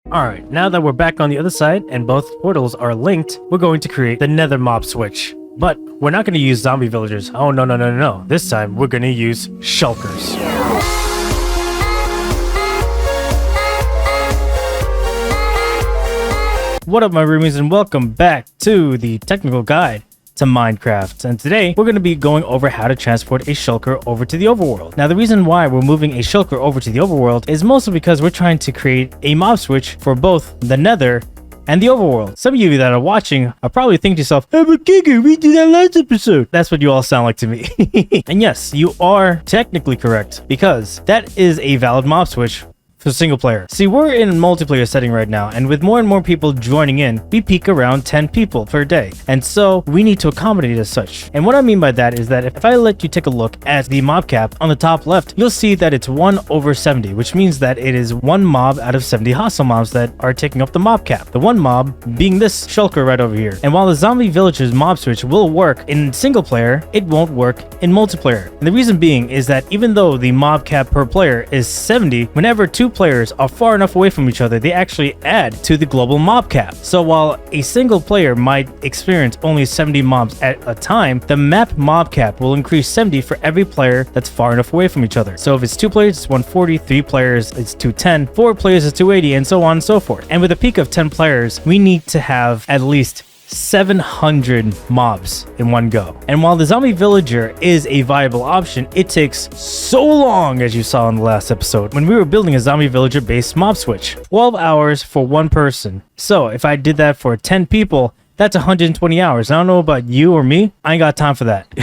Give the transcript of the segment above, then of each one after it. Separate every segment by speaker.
Speaker 1: Alright, now that we're back on the other side and both portals are linked, we're going to create the Nether mob switch. But we're not going to use zombie villagers. Oh, no. This time we're going to use Shulkers. What up, my roomies, and welcome back to the technical guide to Minecraft. And today we're going to be going over how to transport a shulker over to the overworld. Now, the reason why we're moving a shulker over to the overworld is mostly because we're trying to create a mob switch for both the Nether and the overworld. Some of you that are watching are probably thinking to yourself, hey, but Giga, we did that last episode. That's what you all sound like to me. And yes, you are technically correct, because that is a valid mob switch for single player. See, we're in a multiplayer setting right now, and with more and more people joining in, we peak around 10 people per day. And so we need to accommodate as such. And what I mean by that is that if I let you take a look at the mob cap on the top left, you'll see that it's 1/70, which means that it is one mob out of 70 hostile mobs that are taking up the mob cap. The one mob being this shulker right over here. And while the zombie villagers mob switch will work in single player, it won't work in multiplayer. And the reason being is that even though the mob cap per player is 70, whenever two players are far enough away from each other, they actually add to the global mob cap. So while a single player might experience only 70 mobs at a time, the map mob cap will increase 70 for every player that's far enough away from each other. So if it's 2 players, it's 140, 3 players, it's 210, 4 players is 280, and so on and so forth. And with a peak of 10 players, we need to have at least 700 mobs in one go. And while the zombie villager is a viable option, it takes so long, as you saw in the last episode when we were building a zombie villager based mob switch. 12 hours for one person. So if I did that for 10 people, that's 120 hours. I don't know about you or me, I ain't got time for that.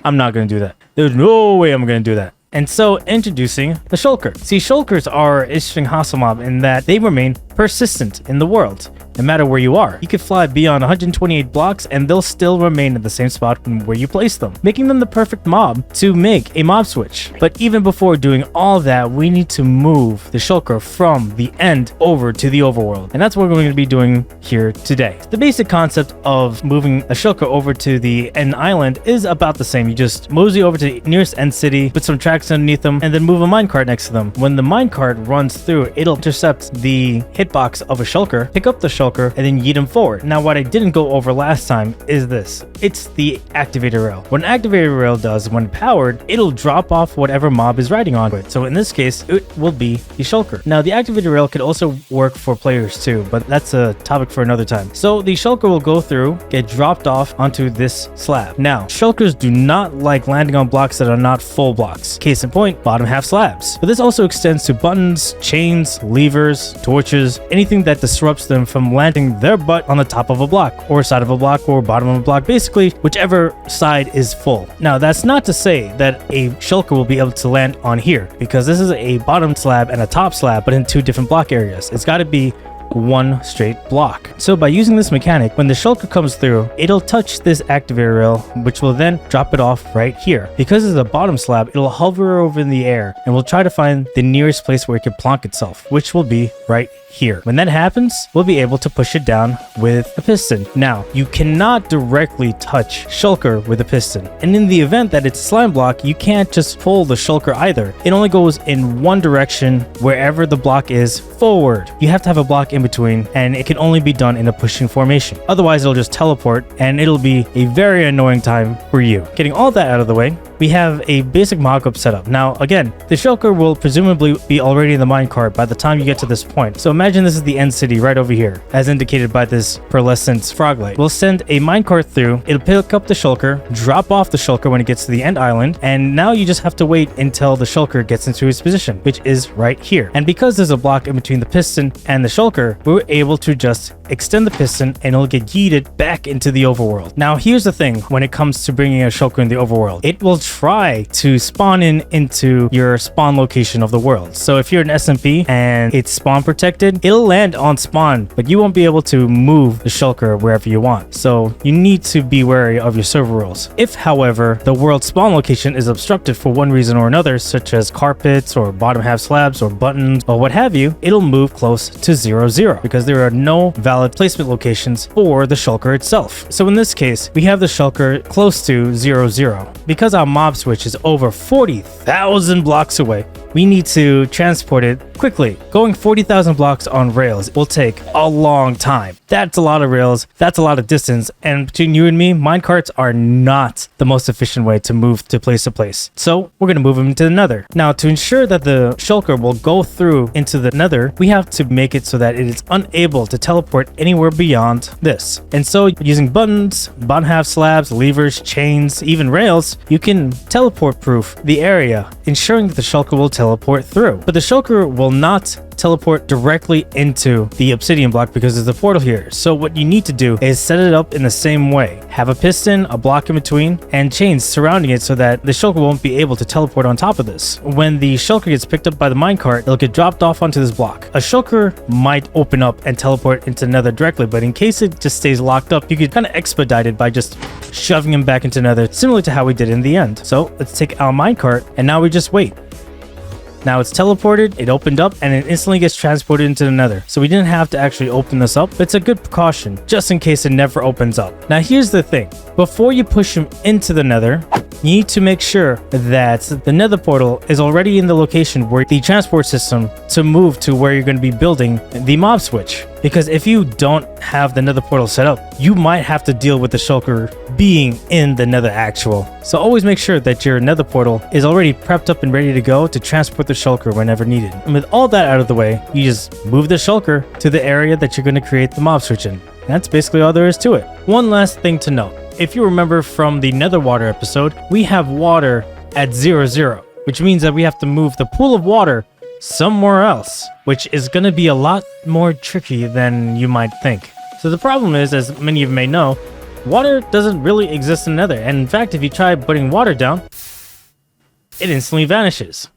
Speaker 1: I'm not gonna do that. There's no way I'm gonna do that. And so, introducing the shulker. See, shulkers are an interesting hostile mob in that they remain persistent in the world. No matter where you are, you could fly beyond 128 blocks and they'll still remain in the same spot where you place them, making them the perfect mob to make a mob switch. But even before doing all that, we need to move the shulker from the end over to the overworld. And that's what we're going to be doing here today. The basic concept of moving a shulker over to the end island is about the same. You just mosey over to the nearest end city, put some tracks underneath them, and then move a minecart next to them. When the minecart runs through, it'll intercept the hitbox of a shulker, pick up the shulker, and then yeet him forward. Now, what I didn't go over last time is this. It's the activator rail. What an activator rail does, when powered, it'll drop off whatever mob is riding on it. So in this case, it will be the shulker. Now, the activator rail could also work for players too, but that's a topic for another time. So the shulker will go through, get dropped off onto this slab. Now, shulkers do not like landing on blocks that are not full blocks. Case in point, bottom half slabs. But this also extends to buttons, chains, levers, torches, anything that disrupts them from landing their butt on the top of a block, or side of a block, or bottom of a block, basically whichever side is full. Now, that's not to say that a shulker will be able to land on here, because this is a bottom slab and a top slab, but in 2 different block areas. It's got to be one straight block. So by using this mechanic, when the shulker comes through, it'll touch this activator rail, which will then drop it off right here. Because it's a bottom slab, it'll hover over in the air and we'll try to find the nearest place where it can plonk itself, which will be right here. When that happens, we'll be able to push it down with a piston. Now, you cannot directly touch shulker with a piston. And in the event that it's a slime block, you can't just pull the shulker either. It only goes in one direction wherever the block is forward. You have to have a block in between, and it can only be done in a pushing formation. Otherwise, it'll just teleport, and it'll be a very annoying time for you. Getting all that out of the way, we have a basic mock-up setup. Now, again, the shulker will presumably be already in the minecart by the time you get to this point. So imagine this is the end city right over here, as indicated by this pearlescent frog light. We'll send a minecart through, it'll pick up the shulker, drop off the shulker when it gets to the end island, and now you just have to wait until the shulker gets into his position, which is right here. And because there's a block in between the piston and the shulker, we're able to just extend the piston and it'll get yeeted back into the overworld. Now, here's the thing when it comes to bringing a shulker in the overworld. It will try to spawn into your spawn location of the world. So if you're an SMP and it's spawn protected, it'll land on spawn, but you won't be able to move the shulker wherever you want. So you need to be wary of your server rules. If, however, the world spawn location is obstructed for one reason or another, such as carpets or bottom half slabs or buttons or what have you, it'll move close to 0-0 because there are no valid placement locations for the shulker itself. So in this case, we have the shulker close to 0-0. Because our mob switch is over 40,000 blocks away, we need to transport it quickly. Going 40,000 blocks on rails will take a long time. That's a lot of rails, that's a lot of distance, and between you and me, minecarts are not the most efficient way to move to place. So we're going to move them into the Nether. Now, to ensure that the shulker will go through into the Nether, we have to make it so that it is unable to teleport anywhere beyond this. And so using buttons, bottom half slabs, levers, chains, even rails, you can teleport proof the area, ensuring that the shulker will teleport through. But the shulker will not teleport directly into the obsidian block because there's a portal here. So what you need to do is set it up in the same way. Have a piston, a block in between, and chains surrounding it so that the shulker won't be able to teleport on top of this. When the shulker gets picked up by the minecart, it'll get dropped off onto this block. A shulker might open up and teleport into Nether directly, but in case it just stays locked up, you could kind of expedite it by just shoving him back into Nether, similar to how we did in the end. So let's take our minecart, and now we just wait. Now it's teleported, it opened up, and it instantly gets transported into the Nether. So we didn't have to actually open this up, but it's a good precaution, just in case it never opens up. Now here's the thing. Before you push him into the Nether, you need to make sure that the Nether portal is already in the location where the transport system to move to where you're going to be building the mob switch. Because if you don't have the Nether portal set up, you might have to deal with the shulker being in the Nether actual. So always make sure that your Nether portal is already prepped up and ready to go to transport the shulker whenever needed. And with all that out of the way, you just move the shulker to the area that you're going to create the mob switch in. And that's basically all there is to it. One last thing to note. If you remember from the Nether water episode, we have water at 0, 0, which means that we have to move the pool of water somewhere else, which is going to be a lot more tricky than you might think. So the problem is, as many of you may know, water doesn't really exist in Nether. And in fact, if you try putting water down, it instantly vanishes.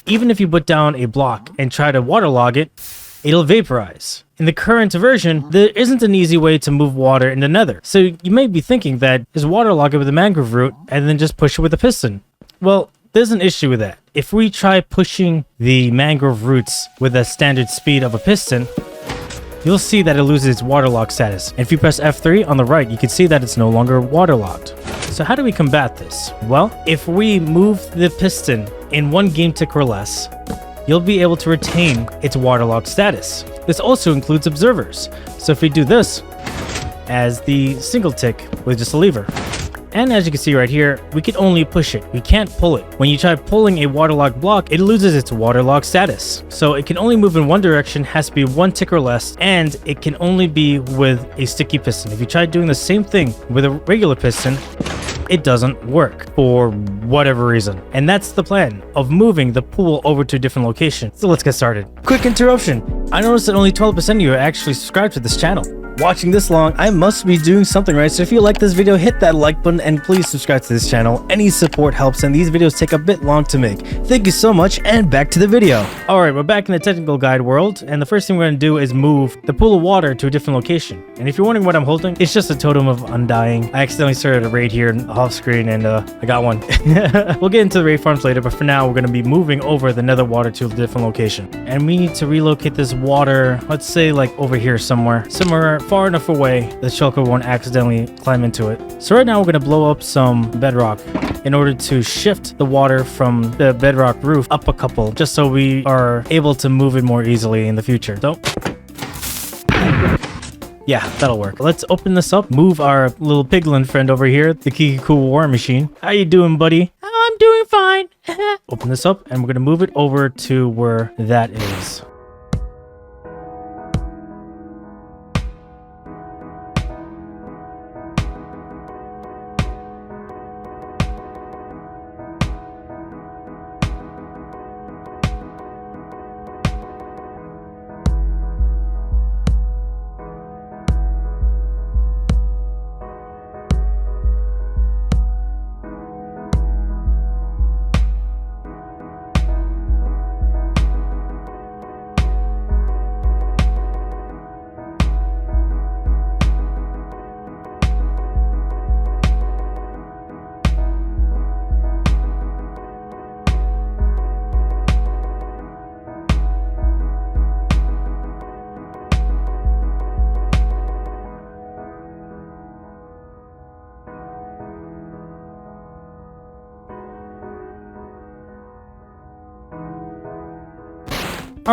Speaker 1: Even if you put down a block and try to waterlog it, it'll vaporize. In the current version, there isn't an easy way to move water in the Nether. So you may be thinking that just waterlog it with a mangrove root and then just push it with a piston. Well, there's an issue with that. If we try pushing the mangrove roots with a standard speed of a piston, you'll see that it loses its waterlogged status. And if you press F3 on the right, you can see that it's no longer waterlogged. So how do we combat this? Well, if we move the piston in 1 game tick or less, you'll be able to retain its waterlogged status. This also includes observers. So if we do this as the single tick with just a lever, and as you can see right here, we can only push it. We can't pull it. When you try pulling a waterlogged block, it loses its waterlogged status. So it can only move in one direction, has to be 1 tick or less, and it can only be with a sticky piston. If you try doing the same thing with a regular piston, it doesn't work for whatever reason. And that's the plan of moving the pool over to a different location. So let's get started. Quick interruption. I noticed that only 12% of you are actually subscribed to this channel. Watching this long, I must be doing something right. So if you like this video, hit that like button and please subscribe to this channel. Any support helps, and these videos take a bit long to make. Thank you so much, and back to the video. Alright, we're back in the technical guide world, and the first thing we're going to do is move the pool of water to a different location. And if you're wondering what I'm holding, it's just a totem of undying. I accidentally started a raid here off screen, and I got one. We'll get into the raid farms later, but for now, we're going to be moving over the Nether water to a different location. And we need to relocate this water, let's say like over here somewhere far enough away that shulker won't accidentally climb into it. So right now we're going to blow up some bedrock in order to shift the water from the bedrock roof up a couple, just so we are able to move it more easily in the future. So yeah, that'll work. Let's open this up, move our little piglin friend over here, the Kiki Cool War Machine. How you doing, buddy? Oh, I'm doing fine. Open this up, and we're going to move it over to where that is.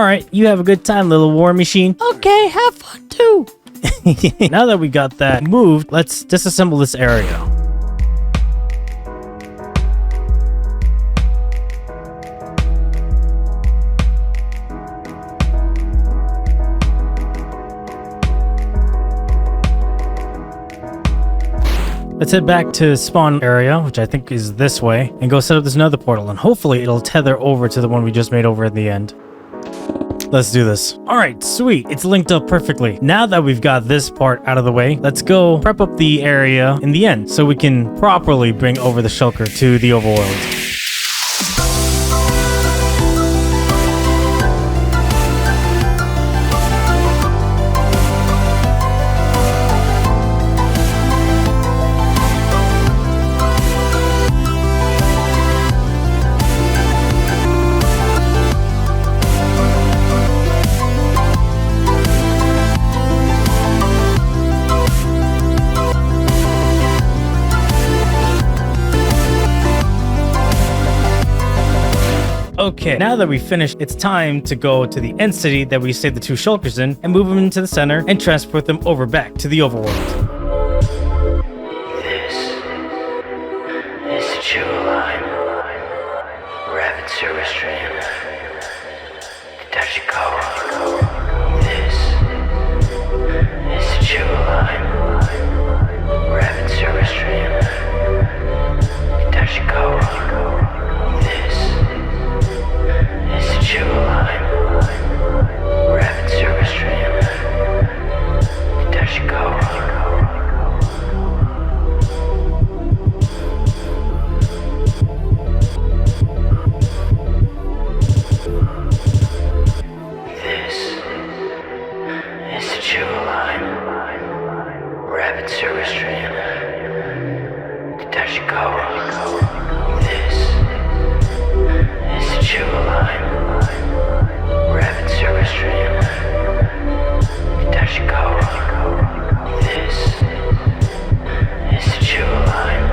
Speaker 1: All right, you have a good time, little war machine. Okay, have fun too. Now that we got that moved, let's disassemble this area. Let's head back to spawn area, which I think is this way, and go set up this nether portal, and hopefully it'll tether over to the one we just made over at the end. Let's do this. All right, sweet. It's linked up perfectly. Now that we've got this part out of the way, let's go prep up the area in the end so we can properly bring over the shulker to the overworld. Okay, now that we've finished, it's time to go to the end city that we saved the 2 shulkers in and move them into the center and transport them over back to the overworld.
Speaker 2: This is the Jewel Line, Rapid Service Stream, Tachikawa. This is the Jewel Line, Rapid Service Stream, Tachikawa. Jewel Line, Rapid Service Stream, Tachikawa. This is the Jewel Line, Rapid Service Stream, Tachikawa. This is the Jewel Line, Rapid Service Stream, Tachikawa. This is the Jewel Line,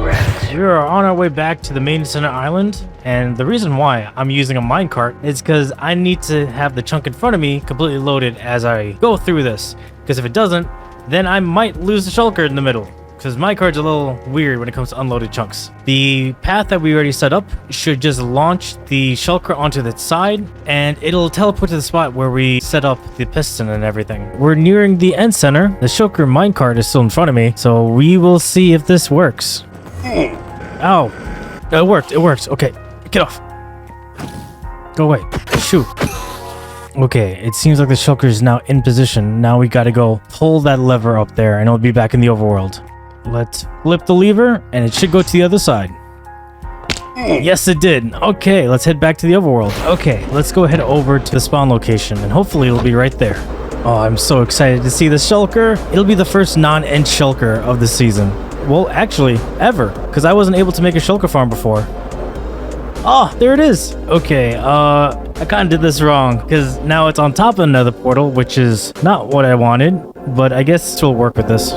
Speaker 2: Rapid.
Speaker 1: We are on our way back to the main center island, and the reason why I'm using a minecart is because I need to have the chunk in front of me completely loaded as I go through this, because if it doesn't, then I might lose the shulker in the middle. Because my card's a little weird when it comes to unloaded chunks. The path that we already set up should just launch the shulker onto the side, and it'll teleport to the spot where we set up the piston and everything. We're nearing the end center. The shulker minecart is still in front of me, so we will see if this works. Ow. It worked. It works. Okay. Get off. Go away. Shoot. Okay, it seems like the shulker is now in position. Now we gotta go pull that lever up there, and it'll be back in the overworld. Let's flip the lever, and it should go to the other side. Yes, it did. Okay, let's head back to the overworld. Okay, let's go head over to the spawn location, and hopefully it'll be right there. Oh, I'm so excited to see the shulker. It'll be the first non-end shulker of the season. Well, actually, ever, because I wasn't able to make a shulker farm before. Oh, there it is. Okay, I kind of did this wrong, because now it's on top of another portal, which is not what I wanted, but I guess it'll work with this.